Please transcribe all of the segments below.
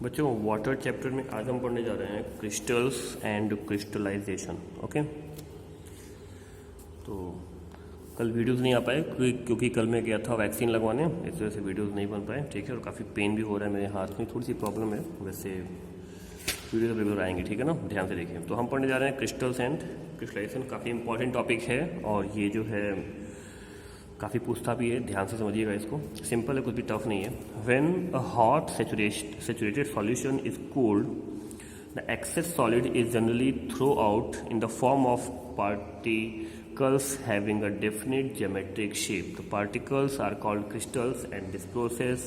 बच्चों water chapter में आज हम पढ़ने जा रहे हैं क्रिस्टल्स एंड क्रिस्टलाइजेशन। ओके, तो कल वीडियोस नहीं आ पाए क्योंकि कल मैं गया था वैक्सीन लगवाने, इस वजह से वीडियोस नहीं बन पाए। ठीक है, और काफ़ी पेन भी हो रहा है मेरे हाथ में, थोड़ी सी प्रॉब्लम है। वैसे वीडियो तो रेगुलर आएंगे, ठीक है ना, ध्यान से देखिए। तो हम पढ़ने जा रहे हैं क्रिस्टल्स एंड क्रिस्टलाइजेशन। काफ़ी इंपॉर्टेंट टॉपिक है और ये जो है काफ़ी पूछता भी है, ध्यान से समझिएगा इसको। सिंपल है, कुछ भी टफ नहीं है। When a hot saturated solution is cooled, the excess solid is generally throw out in the form of particles having a definite geometric shape. The particles are called crystals and this process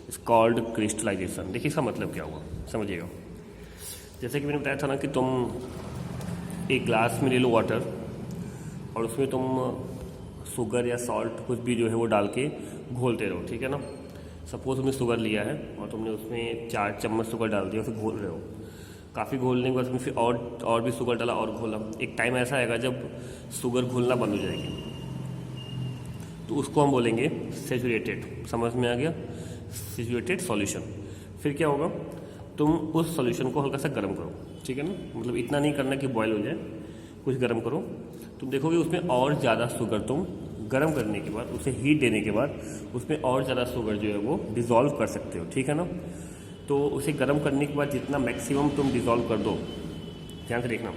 is called crystallization. देखिए इसका मतलब क्या हुआ, समझिएगा। जैसे कि मैंने बताया था ना कि तुम एक ग्लास में ले लो वाटर और उसमें तुम शुगर या सॉल्ट कुछ भी जो है वो डाल के घोलते रहो, ठीक है ना। सपोज तुमने शुगर लिया है और तुमने उसमें 4 चम्मच शुगर डाल दिया, उसे घोल रहे हो। काफ़ी घोलने के बाद उसमें फिर और भी शुगर डाला और घोला। एक टाइम ऐसा आएगा जब शुगर घुलना बंद हो जाएगी, तो उसको हम बोलेंगे सेचुरेटेड। समझ में आ गया, सेचुरेटेड सॉल्यूशन। फिर क्या होगा, तुम उस सॉल्यूशन को हल्का सा गर्म करो, ठीक है ना। मतलब इतना नहीं करना कि बॉयल हो जाए, कुछ गर्म करो। तुम देखोगे उसमें और ज़्यादा शुगर, तुम गर्म करने के बाद, उसे हीट देने के बाद उसमें और ज़्यादा शुगर जो है वो डिज़ोल्व कर सकते हो, ठीक है ना। तो उसे गर्म करने के बाद जितना मैक्सिमम तुम डिज़ोल्व कर दो, ध्यान से देखना,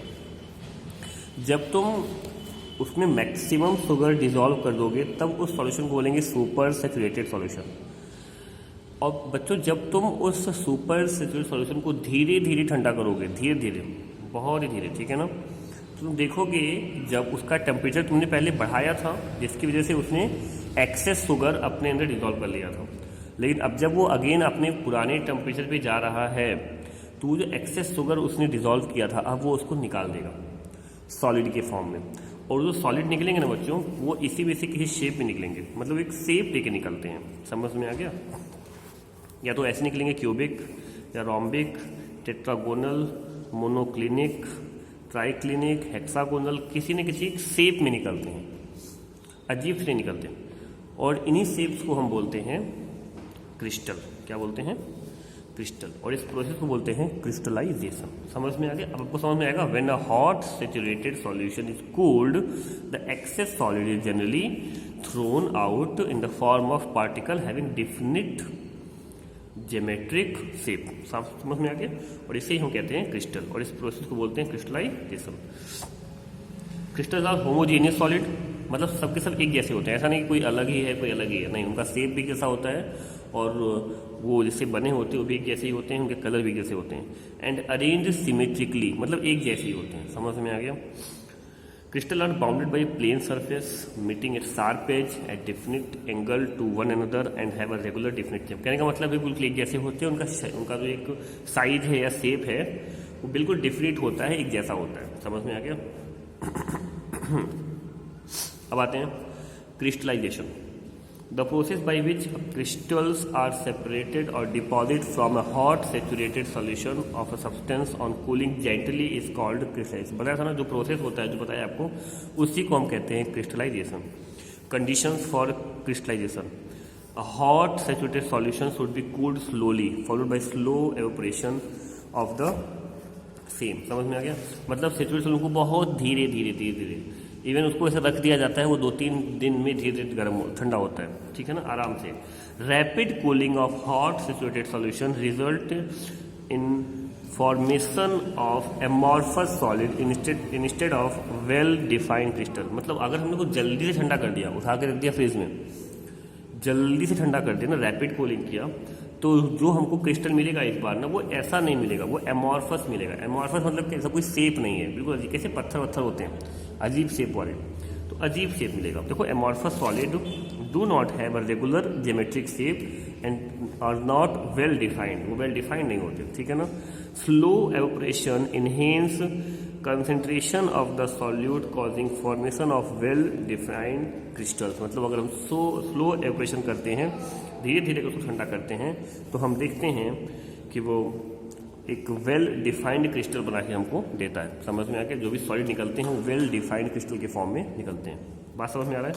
जब तुम उसमें मैक्सिमम शुगर डिज़ोल्व कर दोगे तब उस सॉल्यूशन को बोलेंगे सुपर सैचुरेटेड सॉल्यूशन। और बच्चों जब तुम उस सुपर सैचुरेटेड सॉल्यूशन को धीरे धीरे ठंडा करोगे, धीरे धीरे, बहुत ही धीरे, ठीक है ना, तो तुम देखोगे जब उसका टेम्परेचर तुमने पहले बढ़ाया था जिसकी वजह से उसने एक्सेस शुगर अपने अंदर डिज़ोल्व कर लिया था, लेकिन अब जब वो अगेन अपने पुराने टेम्परेचर पे जा रहा है तो जो एक्सेस शुगर उसने डिज़ोल्व किया था अब वो उसको निकाल देगा सॉलिड के फॉर्म में। और जो सॉलिड निकलेंगे ना बच्चों, वो इसी में से किसी शेप में निकलेंगे, मतलब एक शेप लेके निकलते हैं। समझ में आ गया? या तो ऐसे निकलेंगे क्यूबिक या rhombic, tetragonal, monoclinic, triclinic, hexagonal, किसी न किसी शेप में निकलते हैं, अजीब से निकलते हैं। और इन्हीं शेप्स को हम बोलते हैं क्रिस्टल। क्या बोलते हैं? क्रिस्टल। और इस प्रोसेस को बोलते हैं क्रिस्टलाइजेशन। समझ में आ गया? अब आपको समझ में आएगा। When a hot saturated solution is cooled, the excess solid is generally thrown out in the form of particle having definite geometric shape. समझ में आ गया? और इसे ही हम कहते हैं क्रिस्टल, और इस प्रोसेस को बोलते हैं crystallisation. Crystals are homogeneous solid, मतलब सबके सब एक जैसे होते हैं। ऐसा नहीं कि कोई अलग ही है, कोई अलग ही है, नहीं, उनका शेप भी कैसा होता है और वो जिससे बने होते हैं वो भी एक जैसे ही होते हैं, उनके कलर भी जैसे होते हैं। एंड अरेंज सिमेट्रिकली, मतलब एक जैसे ही होते हैं। समझ में आ गया? Crystal are bounded by plane surface meeting at sharp edge at definite angle to one another and have a regular definite shape. कहने का मतलब बिल्कुल एक जैसे होते हैं, उनका जो एक साइज है या शेप है वो बिल्कुल डिफिनिट होता है, एक जैसा होता है। समझ में आ गया? अब आते हैं crystallisation, the process by which crystals are separated और deposit from a hot saturated solution of a substance on cooling gently is called crystallisation. बताया था ना, जो प्रोसेस होता है, जो बताया आपको, उसी को हम कहते हैं crystallisation. Conditions for crystallisation, a hot saturated solution should be cooled slowly followed by slow evaporation of the same. समझ में आ गया? मतलब सेचुरेटेड सॉल्यूशन को बहुत धीरे धीरे धीरे धीरे, इवन उसको ऐसे रख दिया जाता है, वो 2-3 दिन में धीरे धीरे गर्म ठंडा होता है, ठीक है ना, आराम से। Rapid cooling of hot saturated solution result in formation of amorphous solid instead of well defined crystal. मतलब अगर हमने को जल्दी से ठंडा कर दिया, उठा के रख दिया फ्रिज में, जल्दी से ठंडा कर दिया ना, रैपिड कूलिंग किया, तो जो हमको क्रिस्टल मिलेगा इस बार ना, वो ऐसा नहीं मिलेगा, वो एमॉर्फस मिलेगा। एमॉर्फस मतलब ऐसा कोई शेप नहीं है, बिल्कुल अजीब, कैसे पत्थर वत्थर होते हैं, अजीब शेप वाले, तो अजीब शेप मिलेगा। देखो, amorphous solid do not have a regular geometric shape and are not well defined, वो वेल डिफाइंड नहीं होते, ठीक है ना। Slow evaporation enhance concentration of the solute causing formation of well defined crystals. मतलब अगर हम स्लो एवोपरेशन करते हैं, धीरे धीरे उसको ठंडा करते हैं, तो हम देखते हैं कि वो एक वेल डिफाइंड क्रिस्टल बना के हमको देता है। समझ में आ गया? जो भी सॉलिड निकलते हैं वो वेल डिफाइंड क्रिस्टल के फॉर्म में निकलते हैं। बात समझ में आ रहा है?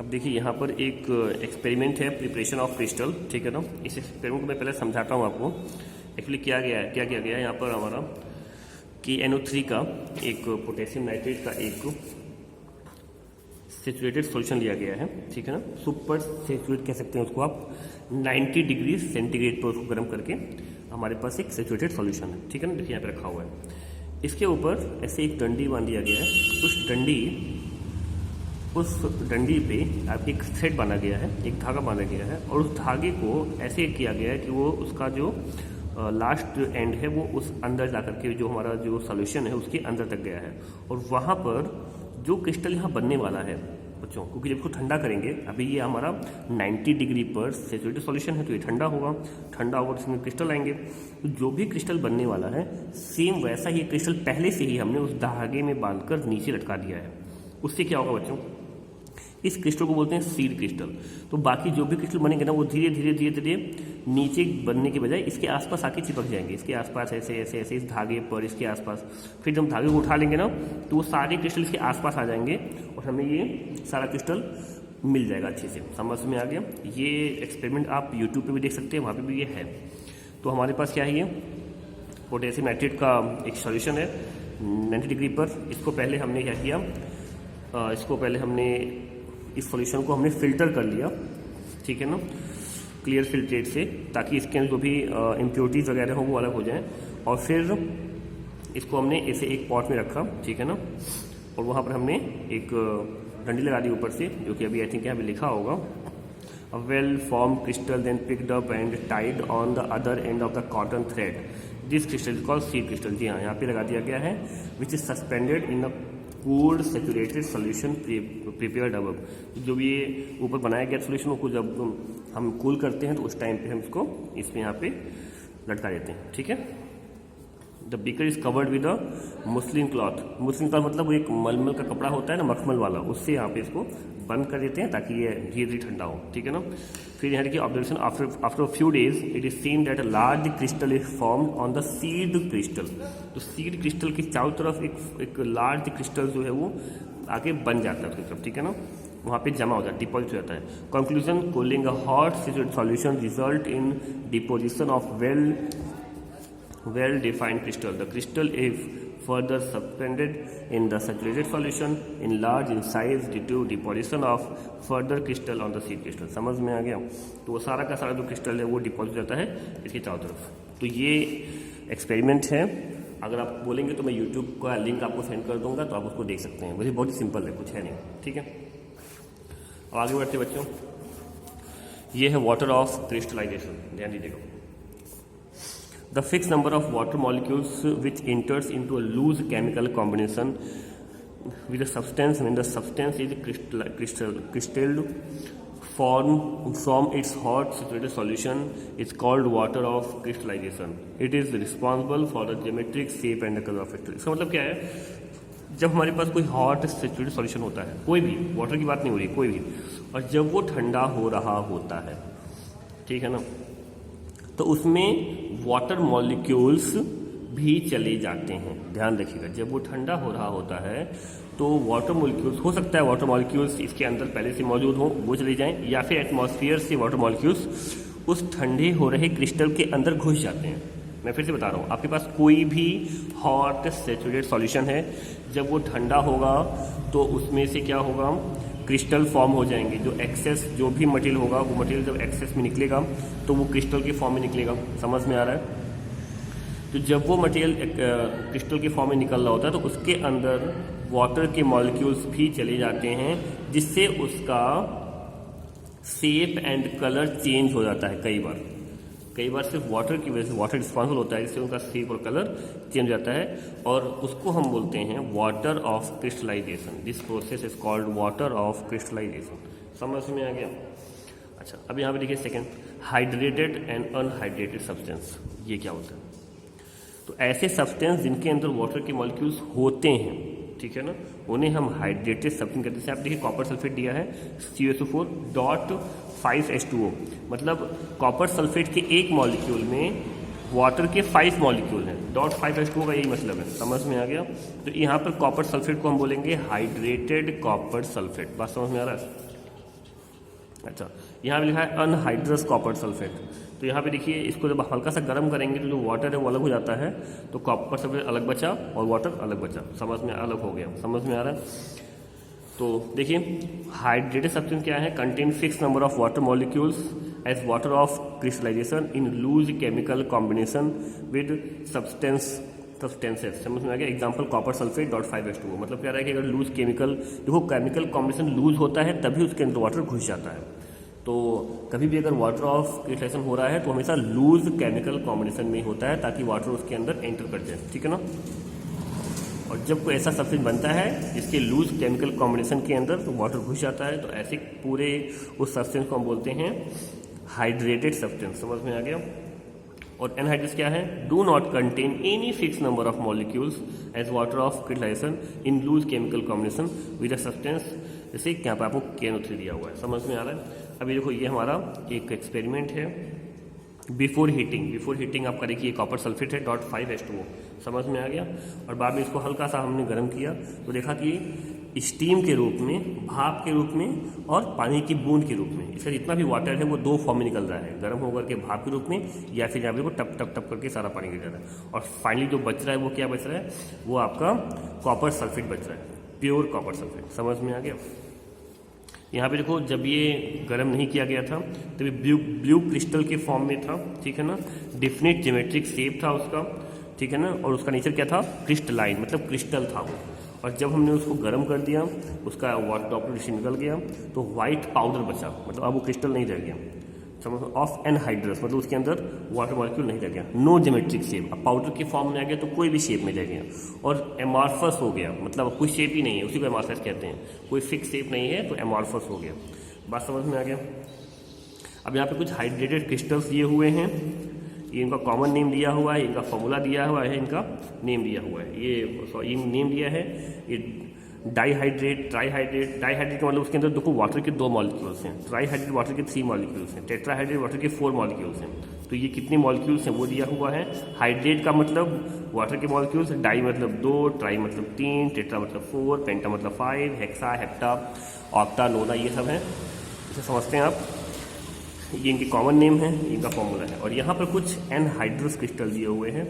अब देखिए यहाँ पर एक एक्सपेरिमेंट है, प्रिपरेशन ऑफ क्रिस्टल, ठीक है ना। इस एक्सपेरिमेंट को मैं पहले समझाता हूँ आपको। एक्चुअली क्या किया गया है यहाँ पर हमारा कि NO3 का एक पोटेशियम नाइट्रेट का एक सेचुरेटेड सॉल्यूशन लिया गया है, ठीक है ना। सुपर सेचुरेट कह सकते हैं उसको आप। 90 डिग्री सेंटीग्रेड पर उसको गर्म करके हमारे पास एक सेचुरेटेड सॉल्यूशन है, ठीक है ना। देखिए यहाँ पे रखा हुआ है। इसके ऊपर ऐसे एक डंडी बांध दिया गया है। उस डंडी पे आप एक थ्रेड बांधा गया है, एक धागा बांधा गया है, और उस धागे को ऐसे किया गया है कि वो उसका जो लास्ट एंड है वो उस अंदर जा करके जो हमारा जो सॉल्यूशन है उसके अंदर तक गया है। और वहाँ पर जो क्रिस्टल यहाँ बनने वाला है बच्चों, क्योंकि जब इसको ठंडा करेंगे, अभी ये हमारा 90 डिग्री पर सेचुरेटेड सॉल्यूशन है तो ये ठंडा होगा तो इसमें क्रिस्टल आएंगे। तो जो भी क्रिस्टल बनने वाला है सेम वैसा ही क्रिस्टल पहले से ही हमने उस धागे में बांधकर नीचे लटका दिया है। उससे क्या होगा बच्चों, इस क्रिस्टल को बोलते हैं सीड क्रिस्टल। तो बाकी जो भी क्रिस्टल बनेंगे ना वो धीरे धीरे नीचे बनने के बजाय इसके आसपास आके चिपक जाएंगे, इसके आसपास ऐसे ऐसे ऐसे इस धागे पर, इसके आसपास। फिर जब धागे को उठा लेंगे ना तो वो सारे क्रिस्टल इसके आसपास आ जाएंगे और हमें ये सारा क्रिस्टल मिल जाएगा अच्छे से। समझ में आ गया। ये एक्सपेरिमेंट आप यूट्यूब पे भी देख सकते हैं, वहाँ पे भी ये है। तो हमारे पास क्या है, ये पोटेशियम नाइट्रेट का एक सॉल्यूशन है 90 डिग्री पर। इसको पहले हमने क्या किया, इस सॉल्यूशन को हमने फिल्टर कर लिया, ठीक है ना, क्लियर फिल्ट्रेट से, ताकि इसके अंदर जो भी इम्प्योरिटीज़ वगैरह हो वो अलग हो जाएं। और फिर इसको हमने ऐसे एक पॉट में रखा, ठीक है ना, और वहाँ पर हमने एक डंडी लगा दी ऊपर से, जो कि अभी आई थिंक यहाँ पे लिखा होगा, a well form crystal then picked up and tied on the other end of the cotton thread. This crystal called seed crystal. जी हाँ, यहाँ पे लगा दिया गया है, which is suspended in a cooled saturated solution prepared above. जो भी ये ऊपर बनाया गया सॉल्यूशन को जब हम कूल करते हैं तो उस टाइम पे हम इसको इसमें यहाँ पे लटका देते हैं, ठीक है। The beaker is covered with a muslin cloth. Muslin cloth मतलब वो एक मलमल का कपड़ा होता है ना, मखमल वाला, उससे यहाँ पे इसको बंद कर देते हैं ताकि ये धीरे धीरे ठंडा हो, ठीक है ना। फिर यहाँ देखिए observation, after a few days it is seen that a large crystal is formed on the seed crystal. तो सीड क्रिस्टल के चारों तरफ एक लार्ज क्रिस्टल जो है वो आगे बन जाता है उसकी तरफ, ठीक है ना, वहाँ पे जमा हो जाता है, डिपॉजिट हो जाता है। Conclusion, cooling a hot saturated solution result in deposition of well defined crystal. The crystal is further suspended in the saturated solution in large in size due to deposition of further crystal on the seed crystal. समझ में आ गया। तो वो सारा का सारा जो क्रिस्टल है वो डिपॉजिट हो जाता है इसके चारों तरफ। तो ये एक्सपेरिमेंट है। अगर आप बोलेंगे तो मैं यूट्यूब का लिंक आपको सेंड कर दूंगा, तो आप उसको देख सकते हैं। वैसे बहुत ही सिंपल है, कुछ है नहीं, ठीक है। अब आगे बढ़ते बच्चों, ये है वाटर ऑफ क्रिस्टलाइजेशन। ध्यान दीजिएगा। The fixed number of water molecules which enters into a loose chemical combination with a substance when the substance is crystalled from its hot saturated solution is called water of crystallization. It is responsible for the geometric shape and the color of it. इसका मतलब क्या है, जब हमारे पास कोई hot saturated solution होता है, कोई भी, वाटर की बात नहीं हो रही, कोई भी, और जब वो ठंडा हो रहा होता है, ठीक है ना, तो उसमें वाटर मॉलिक्यूल्स भी चले जाते हैं। ध्यान रखिएगा, जब वो ठंडा हो रहा होता है तो वाटर मॉलिक्यूल्स, हो सकता है वाटर मॉलिक्यूल्स इसके अंदर पहले से मौजूद हों, वो चले जाएं, या फिर एटमॉस्फेयर से वाटर मॉलिक्यूल्स उस ठंडे हो रहे क्रिस्टल के अंदर घुस जाते हैं। मैं फिर से बता रहा हूँ, आपके पास कोई भी हॉट सेचुरेटेड सॉल्यूशन है, जब वो ठंडा होगा तो उसमें से क्या होगा, क्रिस्टल फॉर्म हो जाएंगे। जो एक्सेस जो भी मटेरियल होगा, वो मटेरियल जब एक्सेस में निकलेगा तो वो क्रिस्टल के फॉर्म में निकलेगा। समझ में आ रहा है। तो जब वो मटेरियल क्रिस्टल के फॉर्म में निकल रहा होता है तो उसके अंदर वाटर के मॉलिक्यूल्स भी चले जाते हैं, जिससे उसका शेप एंड कलर चेंज हो जाता है। कई बार सिर्फ वाटर की वजह से, वाटर रिस्पॉन्सिबल होता है, जिससे उनका शेप और कलर चेंज हो जाता है, और उसको हम बोलते हैं water of crystallisation. This process is called water of crystallisation. समझ में आ गया। अच्छा, अब यहाँ पे देखिए second, hydrated and unhydrated substance. ये क्या होता है? तो ऐसे सब्सटेंस जिनके अंदर वाटर के मॉलिक्यूल्स होते हैं, ठीक है ना, उन्हें हम हाइड्रेटेड सब्सटेंस कहते हैं। आप देखिए कॉपर सल्फेट दिया है CuSO4.5H2O, मतलब कॉपर सल्फेट के एक मॉलिक्यूल में वाटर के 5 मॉलिक्यूल हैं। .5H2O का यही मतलब है। समझ में आ गया। तो यहाँ पर कॉपर सल्फेट को हम बोलेंगे हाइड्रेटेड कॉपर सल्फेट। बात समझ में आ रहा है? अच्छा, यहाँ पे लिखा है अनहाइड्रस कॉपर सल्फेट। तो यहाँ पे देखिए, इसको जब हल्का सा गर्म करेंगे तो जो वाटर है वो अलग हो जाता है, तो कॉपर सल्फेट अलग बचा और वाटर अलग बचा, समझ में अलग हो गया, समझ में आ रहा है। तो देखिए, हाइड्रेटेड सब्सटेंस क्या है, contain fix number of water molecules as water of crystallisation in loose chemical combination with substances. समझ में आ गया। Example copper sulphate .5H2O। मतलब क्या रहा है कि अगर लूज केमिकल, देखो केमिकल कॉम्बिनेशन लूज होता है तभी उसके अंदर वाटर घुस जाता है। तो कभी भी अगर वाटर ऑफ क्रिस्टलाइजेशन हो रहा है तो हमेशा लूज केमिकल कॉम्बिनेशन में होता है, ताकि वाटर उसके अंदर एंटर कर जाए, ठीक है ना। और जब कोई ऐसा सब्सटेंस बनता है जिसके लूज केमिकल कॉम्बिनेशन के अंदर तो वाटर घुस जाता है, तो ऐसे पूरे उस सब्सटेंस को हम बोलते हैं हाइड्रेटेड सब्सटेंस। समझ में आ गया। और एनहाइड्रस क्या है, do not contain any fix number of molecules as water of crystallisation in loose chemical combination with a substance. जैसे यहाँ पर आपको KNO3 दिया हुआ है, समझ में आ रहा है। अभी देखो, ये हमारा एक एक्सपेरिमेंट है। बिफोर हीटिंग आपका देखिए कॉपर सल्फेट है .5H2O, समझ में आ गया। और बाद में इसको हल्का सा हमने गर्म किया तो देखा कि स्टीम के रूप में, भाप के रूप में और पानी की बूंद के रूप में इसका जितना भी वाटर है वो दो फॉर्म में निकल रहा है, गर्म होकर के भाप के रूप में, या फिर यहाँ पे वो टप टप टप करके सारा पानी गिर रहा है। और फाइनली जो बच रहा है वो क्या बच रहा है, वो आपका कॉपर सल्फेट बच रहा है, प्योर कॉपर सल्फेट। समझ में आ गया। यहाँ पे देखो, जब ये गर्म नहीं किया गया था तब ये ब्लू क्रिस्टल के फॉर्म में था, ठीक है ना। डिफिनिट ज्योमेट्रिक शेप था उसका, ठीक है ना। और उसका नेचर क्या था, क्रिस्टलाइन, मतलब क्रिस्टल था वो। और जब हमने उसको गर्म कर दिया, उसका वाटर ड्रॉपलेट निकल गया तो वाइट पाउडर बचा, मतलब अब वो क्रिस्टल नहीं रह गया। समझ, ऑफ एनहाइड्रस, मतलब उसके अंदर वाटर मॉलिक्यूल नहीं रह गया। नो ज्योमेट्रिक शेप, अब पाउडर के फॉर्म में आ गया तो कोई भी शेप में रह गया। और एमॉर्फस हो गया, मतलब कोई शेप ही नहीं है, उसी को एमॉर्फस कहते हैं। कोई फिक्स शेप नहीं है तो एमॉर्फस हो गया। बात समझ में आ गया। अब यहाँ पे कुछ हाइड्रेटेड क्रिस्टल्स दिए हुए हैं, ये इनका कॉमन नेम दिया हुआ है, इनका फॉर्मूला दिया हुआ है, इनका नेम दिया हुआ है। ये नेम दिया है, ये डाईहाइड्रेट, ट्राईहाइड्रेट। डाईहाइड्रेट का मतलब उसके अंदर देखो वाटर के 2 मॉलिक्यूल्स हैं, ट्राईहाइड्रेट वाटर के 3 मॉलिक्यूल्स हैं, टेट्राहाइड्रेट वाटर के 4 मॉलिक्यूल्स हैं। तो ये कितने मॉलिक्यूल्स हैं वो दिया हुआ है। हाइड्रेट का मतलब वाटर के मॉलिक्यूल्स, डाई मतलब 2, ट्राई मतलब 3, टेट्रा मतलब 4, पेंटा मतलब 5, हेक्सा, हेप्टा, ऑक्टा, नोना, ये सब है। इसे समझते हैं आप। ये इनके कॉमन नेम है, इनका फॉर्मूला है। और यहाँ पर कुछ एनहाइड्रस क्रिस्टल दिए हुए हैं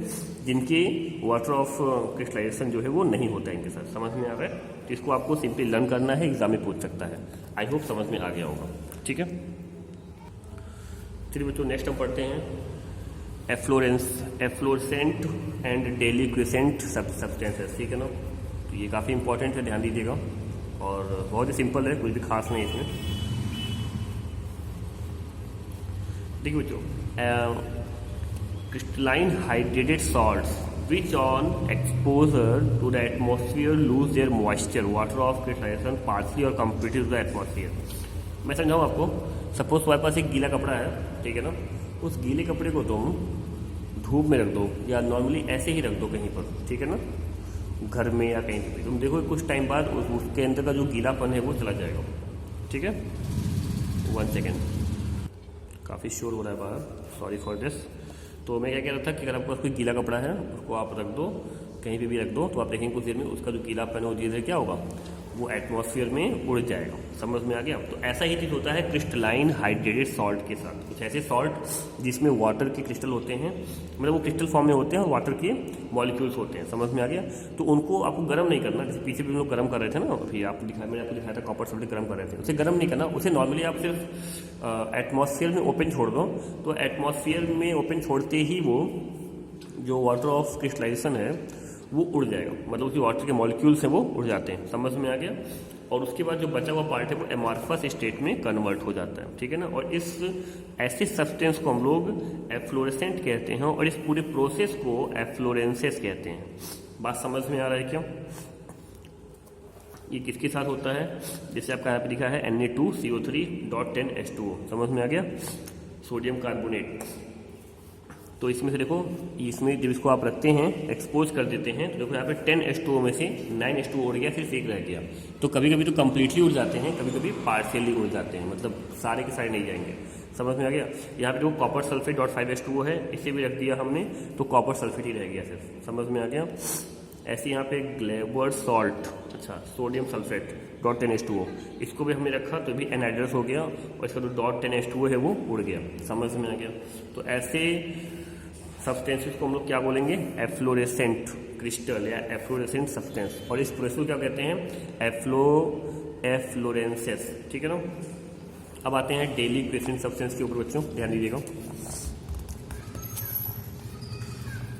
जिनके वाटर ऑफ क्रिस्टलाइजेशन जो है वो नहीं होता है इनके साथ। समझ में आ रहा है। तो इसको आपको सिंपली लर्न करना है, एग्जाम में पूछ सकता है। आई होप समझ में आ गया होगा, ठीक है। चलिए बच्चों, नेक्स्ट हम पढ़ते हैं एफ्लोरेसेंट एंड डेलिक्विसेंट सब्सटेंसेस, ठीक है ना। तो ये काफ़ी इंपॉर्टेंट है, ध्यान दीजिएगा। और बहुत ही सिंपल है, कुछ भी खास नहीं इसमें। देखिए बच्चों, crystalline hydrated salts which on exposure to the atmosphere lose their moisture, water of crystallisation partly और कंप्लीटली टू द एटमॉस्फेयर। मैं समझाऊँ आपको। सपोज तुम्हारे पास एक गीला कपड़ा है, ठीक है ना। उस गीले कपड़े को तुम धूप में रख दो या नॉर्मली ऐसे ही रख दो कहीं पर, ठीक है ना, घर में या कहीं पर। तुम देखो कुछ टाइम बाद उसके अंदर का जो गीलापन है वो चला जाएगा, ठीक है। 1 सेकेंड, काफ़ी शोर हो रहा है बाहर, सॉरी फॉर दिस। तो मैं क्या कह रहा था कि अगर आपके पास कोई गीला कपड़ा है उसको आप रख दो, कहीं पे भी रख दो, तो आप देखेंगे कुछ देर में उसका जो गीलापन है वो धीरे धीरे क्या होगा, वो एटमॉस्फेयर में उड़ जाएगा। समझ में आ गया। तो ऐसा ही चीज़ होता है क्रिस्टलाइन हाइड्रेटेड सॉल्ट के साथ। कुछ ऐसे सॉल्ट जिसमें वाटर के क्रिस्टल होते हैं, मतलब वो क्रिस्टल फॉर्म में होते हैं और वाटर के मॉलिक्यूल्स होते हैं। समझ में आ गया। तो उनको आपको गर्म नहीं करना, जैसे पीछे भी हम लोग गर्म कर रहे थे ना, अभी मैंने आपको दिखाया था कॉपर सल्फेट गर्म कर रहे थे, उसे गर्म नहीं करना। उसे नॉर्मली आप सिर्फ एटमॉस्फेयर में ओपन छोड़ दो, तो एटमॉस्फेयर में ओपन छोड़ते ही वो जो वाटर ऑफ क्रिस्टलाइजेशन है वो उड़ जाएगा, मतलब उसके वाटर के मॉलिक्यूल्स हैं वो उड़ जाते हैं। समझ में आ गया। और उसके बाद जो बचा हुआ पार्ट है वो एमॉर्फस स्टेट में कन्वर्ट हो जाता है, ठीक है ना। और इस ऐसे सब्सटेंस को हम लोग एफ्लोरेसेंट कहते हैं, और इस पूरे प्रोसेस को एफ्लोरेंसेस कहते हैं। बात समझ में आ रहा है क्या। ये किसके साथ होता है, जैसे आपका यहाँ पे लिखा है Na2CO3.10H2O, समझ में आ गया, सोडियम कार्बोनेट। तो इसमें से देखो, इसमें जब इसको आप रखते हैं, एक्सपोज कर देते हैं, तो देखो यहाँ पे 10H2O में से 9H2O उड़ गया, फिर फेक रह गया। तो कभी कभी तो कम्प्लीटली उड़ जाते हैं, कभी कभी पार्शियली उड़ जाते हैं, मतलब सारे के सारे नहीं जाएंगे। समझ में आ गया। यहाँ पे देखो कॉपर सल्फेट .5H2O है, इसे भी रख दिया हमने तो कॉपर सल्फेट ही रह गया सिर्फ। समझ में आ गया। ऐसे यहाँ पे ग्लेबर सॉल्ट, अच्छा सोडियम सल्फेट .10H2O, इसको भी हमने रखा तो भी एनहाइड्रस हो गया और इसका जो .10H2O है वो उड़ गया। समझ में आ गया। तो ऐसे सब्सटेंसेस को हम लोग क्या बोलेंगे, एफ्लोरेसेंट क्रिस्टल या एफ्लोरेसेंट सब्सटेंस, और इस प्रोसेस को क्या कहते हैं, एफ्लोरेंसेस। ठीक है ना। अब आते हैं डेली क्वेश्चन सब्सटेंस के ऊपर बच्चों, ध्यान दीजिएगा।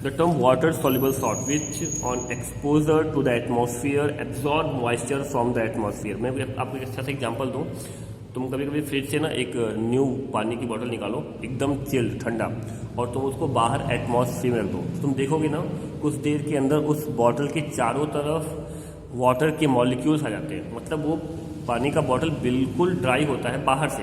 The term water soluble salt which on exposure to the atmosphere absorb moisture from the atmosphere। मैं आपको एक अच्छा सा एग्जांपल दूं, तुम कभी कभी फ्रिज से ना एक न्यू पानी की बोतल निकालो एकदम चिल्ड ठंडा, और तुम उसको बाहर एटमॉस्फेयर में रख दो, तुम देखोगे ना कुछ देर के अंदर उस बॉटल के चारों तरफ वाटर के मॉलिक्यूल्स आ जाते हैं। मतलब वो पानी का बॉटल बिल्कुल ड्राई होता है बाहर से,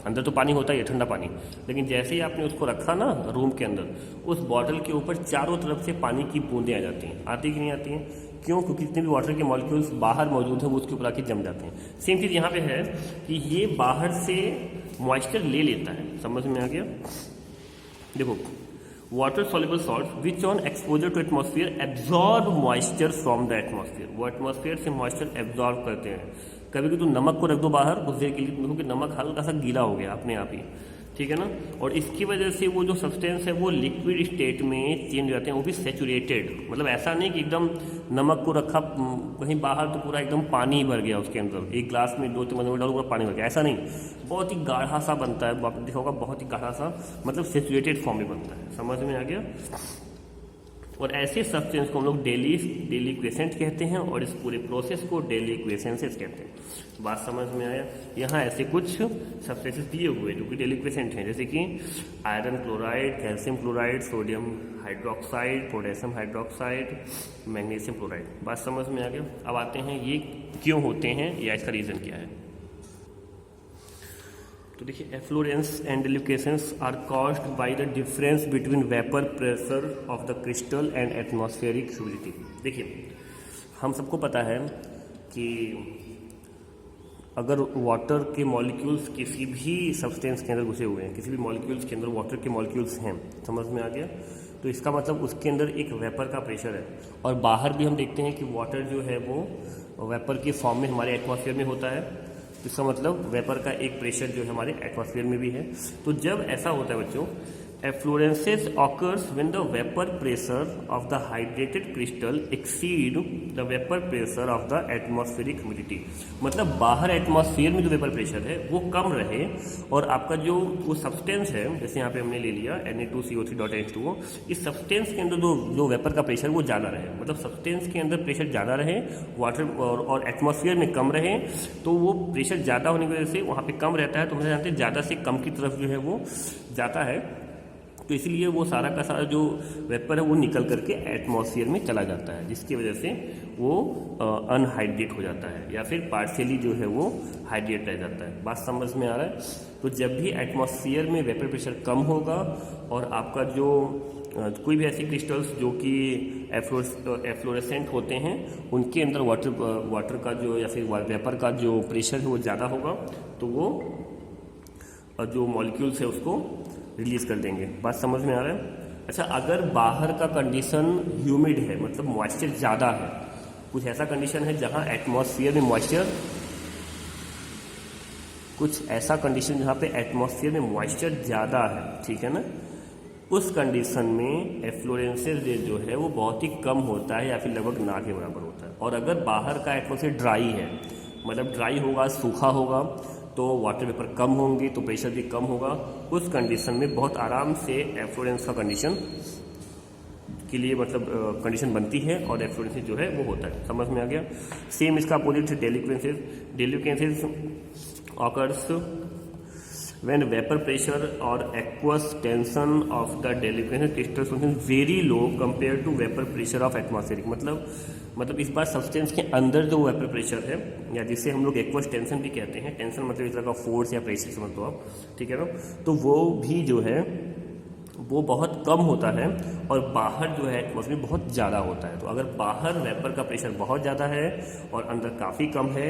अंदर तो पानी होता ही है ठंडा पानी, लेकिन जैसे ही आपने उसको रखा ना रूम के अंदर, उस बॉटल के ऊपर चारों तरफ से पानी की बूंदें आ जाती हैं। आती कि नहीं आती हैं? क्यों? क्योंकि जितने भी वाटर के मॉलिक्यूल्स बाहर मौजूद है वो उसके ऊपर आके जम जाते हैं। सेम चीज़ यहाँ पे है कि ये बाहर से मॉइस्चर ले लेता है। समझ में आ गया? देखो, water soluble salt which on exposure to atmosphere absorb moisture from the atmosphere, वो एटमॉस्फेयर से मॉइस्चर एब्जॉर्ब करते हैं। कभी भी तुम नमक को रख दो बाहर कुछ देर के लिए, देखो कि नमक हल्का सा गीला हो गया अपने आप ही, ठीक है ना, और इसकी वजह से वो जो सब्सटेंस है वो लिक्विड स्टेट में चेंज हो जाते हैं, वो भी सेचुरेटेड। मतलब ऐसा नहीं कि एकदम नमक को रखा कहीं बाहर तो पूरा एकदम पानी भर गया उसके अंदर, एक ग्लास में 2 चम्मच डालो पूरा पानी भर गया, ऐसा नहीं, बहुत ही गाढ़ा सा बनता है। आपने देखा होगा बहुत ही गाढ़ा सा, मतलब सेचुरेटेड फॉर्म में बनता है। समझ में आ गया? और ऐसे सब्सटेंस को हम लोग डेली क्वेसेंट कहते हैं, और इस पूरे प्रोसेस को डेली क्वेसेंसेस कहते हैं। बात समझ में आया? यहाँ ऐसे कुछ सब्सटेंसेस दिए हुए जो कि डेली क्वेसेंट हैं, जैसे कि iron chloride, calcium chloride, sodium hydroxide, potassium hydroxide, magnesium chloride. बात समझ में आ गया? अब आते हैं ये क्यों होते हैं या इसका रीज़न क्या है। तो देखिए, efflorescence and deliquescence are caused by the difference between vapour pressure of the crystal and atmospheric humidity. देखिए, हम सबको पता है कि अगर वाटर के मॉलिक्यूल्स किसी भी सब्सटेंस के अंदर घुसे हुए हैं, किसी भी मॉलिक्यूल्स के अंदर वाटर के मॉलिक्यूल्स हैं, समझ में आ गया, तो इसका मतलब उसके अंदर एक वेपर का प्रेशर है। और बाहर भी हम देखते हैं कि वाटर जो है वो वेपर के फॉर्म में हमारे एटमॉस्फेयर में होता है, तो इसका मतलब वेपर का एक प्रेशर जो है हमारे एटमॉस्फेयर में भी है। तो जब ऐसा होता है बच्चों, efflorescence occurs when the vapour pressure of the hydrated crystal exceed the vapour pressure of the atmospheric humidity. मतलब बाहर एटमॉस्फेयर में जो वेपर प्रेशर है वो कम रहे, और आपका जो वो सब्सटेंस है, जैसे यहाँ पे हमने ले लिया Na2CO3.H2O, इस सब्सटेंस के अंदर जो वेपर का प्रेशर वो ज़्यादा रहे। मतलब सब्सटेंस के अंदर प्रेशर ज़्यादा रहे, वाटर और एटमॉस्फेयर में कम रहे, तो वो प्रेशर ज़्यादा होने की वजह से वहाँ पे कम रहता है, तो हम जानते हैं ज़्यादा से कम की तरफ जो है वो जाता है, तो इसलिए वो सारा का सारा जो वेपर है वो निकल करके एटमॉस्फेयर में चला जाता है, जिसकी वजह से वो अनहाइड्रेट हो जाता है या फिर पार्शियली जो है वो हाइड्रेट रह जाता है। बात समझ में आ रहा है? तो जब भी एटमॉस्फेयर में वेपर प्रेशर कम होगा और आपका जो कोई भी ऐसे क्रिस्टल्स जो कि एफ्लोरेसेंट होते हैं उनके अंदर वाटर का जो या फिर वेपर का जो प्रेशर है वो ज़्यादा होगा, तो वो जो मॉलिक्यूल्स है उसको रिलीज कर देंगे। बात समझ में आ रहा है? अच्छा, अगर बाहर का कंडीशन ह्यूमिड है, मतलब मॉइस्चर ज़्यादा है, कुछ ऐसा कंडीशन है जहाँ एटमॉस्फेयर में मॉइस्चर, कुछ ऐसा कंडीशन जहाँ पे एटमॉस्फेयर में मॉइस्चर ज़्यादा है, ठीक है ना, उस कंडीशन में एफ्लोरेंसेस रेट जो है वो बहुत ही कम होता है या फिर लगभग ना के बराबर होता है। और अगर बाहर का एटमॉस्फेयर ड्राई है, मतलब ड्राई होगा, सूखा होगा, तो वाटर वेपर कम होंगे तो प्रेशर भी कम होगा। उस कंडीशन में बहुत आराम से एफ्लोरेंस का कंडीशन के लिए मतलब कंडीशन बनती है और एफ्लोरेंस जो है वो होता है। समझ में आ गया? सेम इसका opposite deliquescence occurs when vapor pressure or aqueous tension of the deliquescent crystal solution very low compared to vapor pressure of atmospheric। मतलब इस बार सब्सटेंस के अंदर जो वेपर प्रेशर है, या जिसे हम लोग एक्वस टेंशन भी कहते हैं, टेंशन मतलब इस तरह का फोर्स या प्रेशर समझ लो आप, ठीक है ना, तो वो भी जो है वो बहुत कम होता है और बाहर जो है एटमॉस्फेयर में बहुत ज़्यादा होता है। तो अगर बाहर वेपर का प्रेशर बहुत ज़्यादा है और अंदर काफ़ी कम है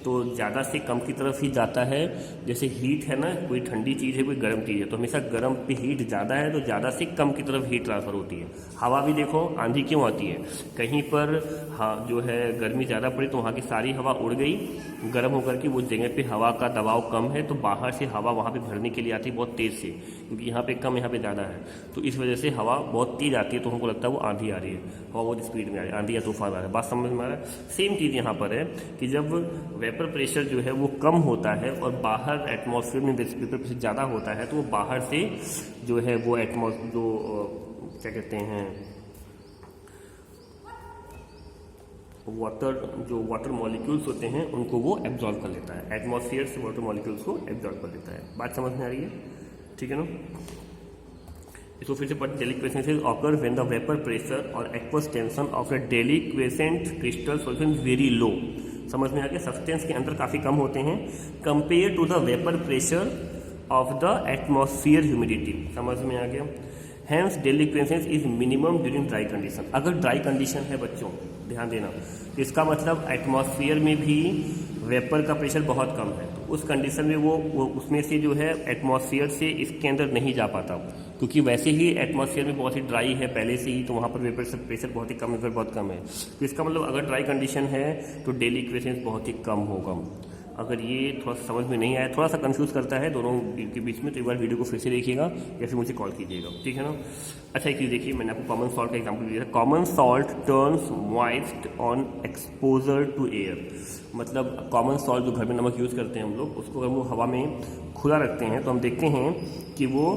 तो ज़्यादा से कम की तरफ ही जाता है। जैसे हीट है ना, कोई ठंडी चीज़ है कोई गर्म चीज़ है, तो हमेशा गर्म पे हीट ज़्यादा है तो ज़्यादा से कम की तरफ हीट ट्रांसफ़र होती है। हवा भी देखो, आंधी क्यों आती है? कहीं पर हाँ जो है गर्मी ज़्यादा पड़ी तो वहाँ की सारी हवा उड़ गई गर्म होकर के, वो जगह पे हवा का दबाव कम है तो बाहर से हवा वहाँ पे भरने के लिए आती है बहुत तेज़ से, क्योंकि यहाँ पे कम यहाँ पे ज़्यादा है। तो इस वजह से हवा बहुत तेज़ आती है तो हमको लगता है वो आंधी आ रही है, हवा बहुत स्पीड में आ रही है, आंधी या तूफान आ रहा है। बात समझ में आ रहा है? सेम चीज़ यहाँ पर है कि जब वेपर प्रेशर जो है वो कम होता है और बाहर एटमॉस्फेयर में वेपर प्रेशर ज़्यादा होता है तो वो बाहर से जो है वो क्या कहते हैं वाटर मॉलिक्यूल्स होते हैं उनको वो एब्जॉर्ब कर लेता है, एटमॉस्फेयर से वाटर मॉलिक्यूल्स को एब्जॉर्ब कर लेता है। बात समझ में आ रही है? ठीक है ना? इसको फिर से पढ़ते। Deliquescence occur when the vapour pressure और aqueous tension of the deliquescent crystal solution very low. समझ में आ गया? सब्सटेंस के अंदर काफ़ी कम होते हैं compare to the vapour pressure of the atmosphere humidity. समझ में आ गया? Hence deliquescence is minimum during dry condition. अगर ड्राई कंडीशन है बच्चों, ध्यान देना, तो इसका मतलब एटमॉस्फेयर में भी वेपर का प्रेशर बहुत कम है, तो उस कंडीशन में वो उसमें से जो है एटमॉस्फेयर से इसके अंदर नहीं जा पाता, क्योंकि वैसे ही एटमॉस्फेयर में बहुत ही ड्राई है पहले से ही, तो वहाँ पर वेपर प्रेशर बहुत ही कम, वेपर बहुत कम है। तो इसका मतलब अगर ड्राई कंडीशन है तो डेलिक्वेसेंस बहुत ही कम होगा। अगर ये थोड़ा सा समझ में नहीं आया, थोड़ा सा कंफ्यूज करता है दोनों के बीच में, तो एक बार वीडियो को फिर से देखिएगा या फिर मुझे कॉल कीजिएगा, ठीक है ना? अच्छा एक चीज़ देखिए, मैंने आपको कॉमन सॉल्ट का एग्जांपल दिया था। Common salt turns moist on exposure to air. मतलब कॉमन सॉल्ट जो घर में नमक यूज़ करते हैं हम लोग, उसको अगर वो हवा में खुला रखते हैं तो हम देखते हैं कि वो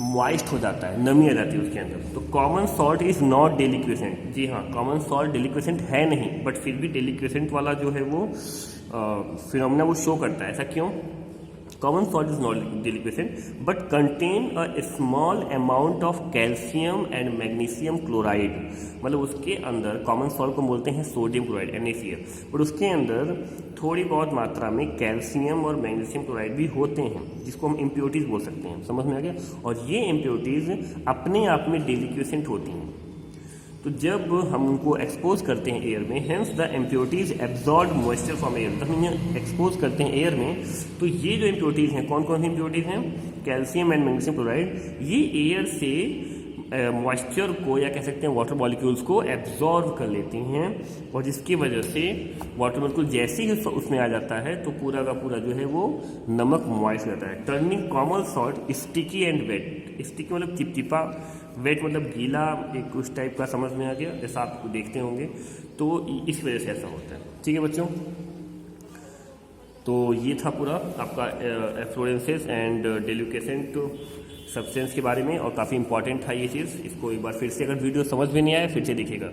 मॉइस्ट हो जाता है, नमी आ जाती है उसके अंदर। तो common salt is not deliquescent. जी हाँ, कॉमन सॉल्ट डेलिक्वेसेंट है नहीं, बट फिर भी डेलिक्वेसेंट वाला जो है वो फिनोमेना वो शो करता है। ऐसा क्यों? Common salt is not deliquescent but contain a small amount of calcium and magnesium chloride. मतलब उसके अंदर, कॉमन सॉल्ट को बोलते हैं सोडियम क्लोराइड NaCl, बट उसके अंदर थोड़ी बहुत मात्रा में कैल्शियम और मैग्नीशियम क्लोराइड भी होते हैं, जिसको हम इम्प्योरिटीज़ बोल सकते हैं। समझ में आ गया? और ये इम्प्योरिटीज़ अपने आप में डेलिक्वेसेंट होती हैं। तो जब हम उनको एक्सपोज करते हैं एयर में, hence the impurities absorb moisture from air, जब हम इन्हें एक्सपोज करते हैं एयर में, तो ये जो इम्प्योरिटीज हैं, कौन कौन सी इम्प्योरिटीज हैं? कैल्शियम एंड मैग्नीशियम क्लोराइड, ये एयर से मॉइस्चर को, या कह सकते हैं वाटर मॉलिक्यूल्स को एब्जॉर्ब कर लेती हैं, और जिसकी वजह से वाटर मॉलिक्यूल जैसे ही उसमें आ जाता है तो पूरा का पूरा जो है वो नमक मॉइस्ट रहता है, turning common salt sticky and wet. Sticky मतलब चिपचिपा, वेट मतलब गीला, एक उस टाइप का। समझ में आ गया? जैसा आप देखते होंगे, तो इस वजह से ऐसा होता है। ठीक है बच्चों, तो ये था पूरा आपका एफ्लोरेंसेस एंड डेलिक्वेसेंट सब्सटेंस के बारे में, और काफ़ी इंपॉर्टेंट था ये चीज़। इसको एक बार फिर से, अगर वीडियो समझ में नहीं आया फिर से देखिएगा,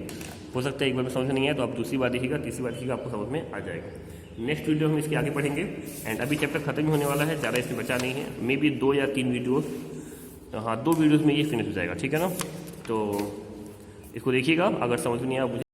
हो सकता है एक बार में समझ में नहीं आया तो आप दूसरी बार देखिएगा, तीसरी बार देखिएगा, आपको समझ में आ जाएगा। नेक्स्ट वीडियो हम इसके आगे पढ़ेंगे, एंड अभी चैप्टर खत्म ही होने वाला है, ज़्यादा इसमें बचा नहीं है, मे बी 2 या 3 वीडियोज़, हाँ 2 वीडियोज़ में ये फिनिश हो जाएगा, ठीक है ना? तो इसको देखिएगा, अगर समझ में नहीं आया